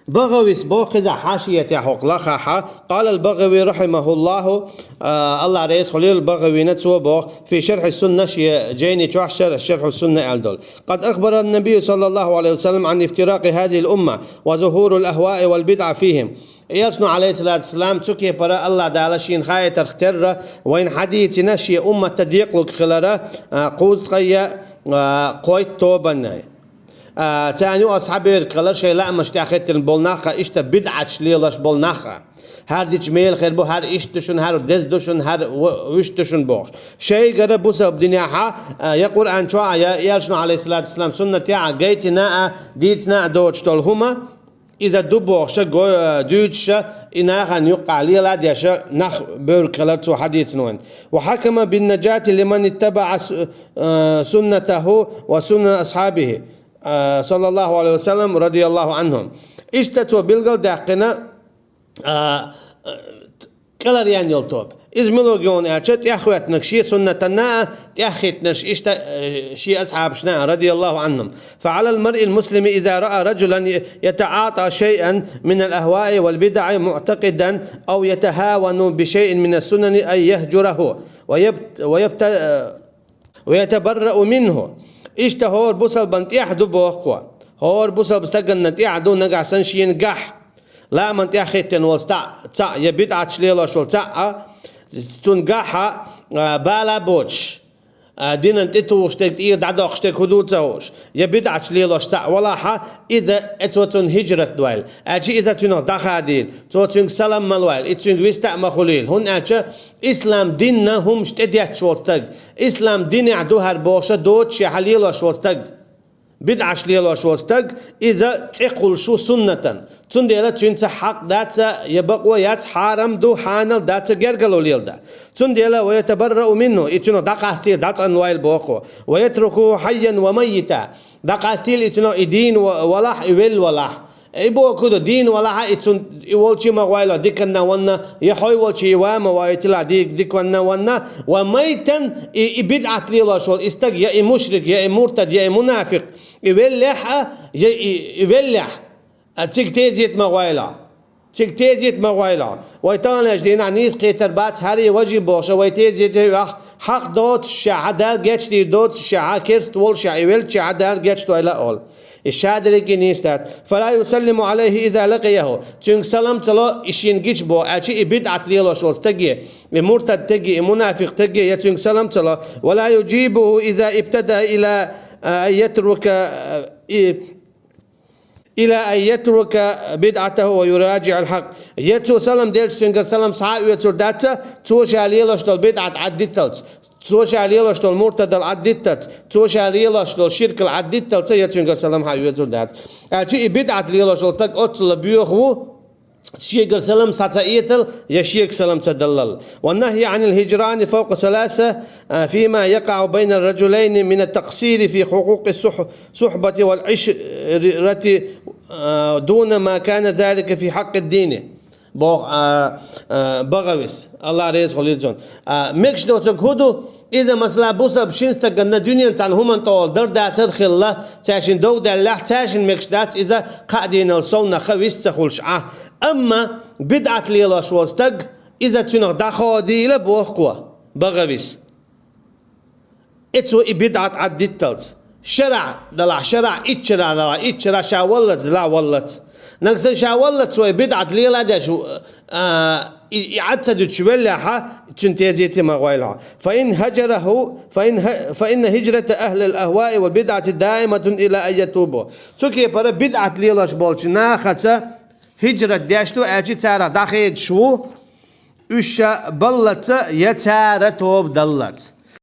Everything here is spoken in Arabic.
بغوي بوخذ حاشية حق لخاحة. قال البغوي رحمه الله الله رئيس خليل البغوي نتسو بوخ في شرح السنة جيني توحشر الشرح السنة ألدول. قد أخبر النبي صلى الله عليه وسلم عن افتراق هذه الأمة وظهور الأهواء والبدع فيهم. يلسنو عليه الصلاة والسلام تكي برا الله دالشين خاية اختر وين حديث نشي أمة تديق لك خلرة قوز قيا قويت توبناي تاني أصحابي الكلر شيء لا مش تأخذ البولناخة إيش تبدعت شليلش بولناخة هر ديش ميل خير بو هر إيش تشون هر دز دشون هر وش تشون بوش شيء قرب بوسا بدنيا ها يقول عن شو يلشنا عليه الصلاة والسلام سنة يا جيتنا ديتنا دوتش تلهما إذا دبوش دوتش إنها نيقع ليلا ديش نخ بالكلر تو حديث نون. وحكم بالنجاة لمن اتبع سنته وسنة أصحابه صلى الله عليه وسلم رضي الله عنهم. اشتتوا بالقل داقنا كلر يعني يلطوب إزملو جون أشت يأخوات نكشي سنتنا تأخيت نش شي أصحابنا رضي الله عنهم. فعلى المرء المسلم إذا رأى رجلا يتعاطى شيئا من الأهواء والبدع معتقدا أو يتهاون بشيء من السنن أن يهجره ويتبرأ منه. إيش هور بوصل بنت يحدو بوقوا هور بوصل بستجن يحدو نجع سنشين جح لا من تأخذن وستع تع يبيت عشليلا شو تع تنجحها بالا بوش دين أنت توشتك إيه دعوشتك حدود زوج يبيت عشليلا شتع ولا ح إذا أتوتن هجرة دوال أجي إذا تنو دخاديل توتن سلام ملوال إتشن ويستع مخليل هون أجا إسلام ديننا هم شتديت شوستج إسلام دين عدو هربوشة دوتش حليلا شوستج بدعة شليلا شوستج إذا تقول شو سنة تنديلا تنت حق دات يبقى يات حرام دو حانل دات جرجلو ليلدا تنديلا ويتبرأ منه إتنو دقاستيل دات أنواع بوقو ويتركه حيا وميتا دقاستيل إتنو إدين ولاح إول ولاح إبو كده دين ولا إتون يولشي ما غايلا ديكنا ونا يحوي ولشي يوام وايتلا ديك ونا ونا وميتن بدعة ليلا شول استج يا مشرك يا مرتد يا منافق يولح يولح تكتيزيت ما غايلا تكتيزيت ما غايلا ويتانش دينا نيس قيتر بات هاري وجي بوشة ويتيزيت حق دوت شعدا جتش دي دوت شعا كيرست وول شعيول شعدا جتش تويلا أول الشهادة نيستات فلا يسلم عليه إذا لقيه تون سلام تلا إشين جيش بو أشي بدعة ليلا شوز تجي مرتد تجي منافق تجي يتون سلام تلا ولا يجيبه إذا ابتدى إلى أن يترك بدعته ويراجع الحق يتو سلام ديل سنجر سلام صحابي يتو داتا توش عليه لشتول بدعة عدتلت توش عليه لشتول مرتد العدتت توش عليه لشتول شرك العدتلت يتو سلام حبيبي يتو دات أشي بدعة ليه لشتول تك أطل بيوخو شيخ سلام ساتيتل يشيخ سلام تدلل. والنهي عن الهجران فوق ثلاثة فيما يقع بين الرجلين من التقصير في حقوق الصحبة والعشرة دون ما كان ذلك في حق الدين. بغويس الله رئيس خليلزون مكش دو تقهدو إذا مثلا بوسا بشينستا قلنا دنيا تنهم طول در داتر خلا تاشن دو دلح تاشن مكش دات إذا قاعدين الصونا خويس تخلش أما بدعة ليلا شوستق إذا تنغ داخودي لبوخوا بغويس إتو بدعة عدتلت شرع دلع شرع إتشرع دلع إتشرع شاولت دلع ولت نقصد شاولت سوي بدعة ليلا داش يعتد تشولها تنتيزيتي مغويلها فإن هجره فإن هجرة أهل الأهواء والبدعة دائمة إلى أن يتوبوا سوكي برا بدعة ليلا شبولش ناخذ هجرة داشتو أجي تارا داخل شو إيش بلت يتارا توب دلت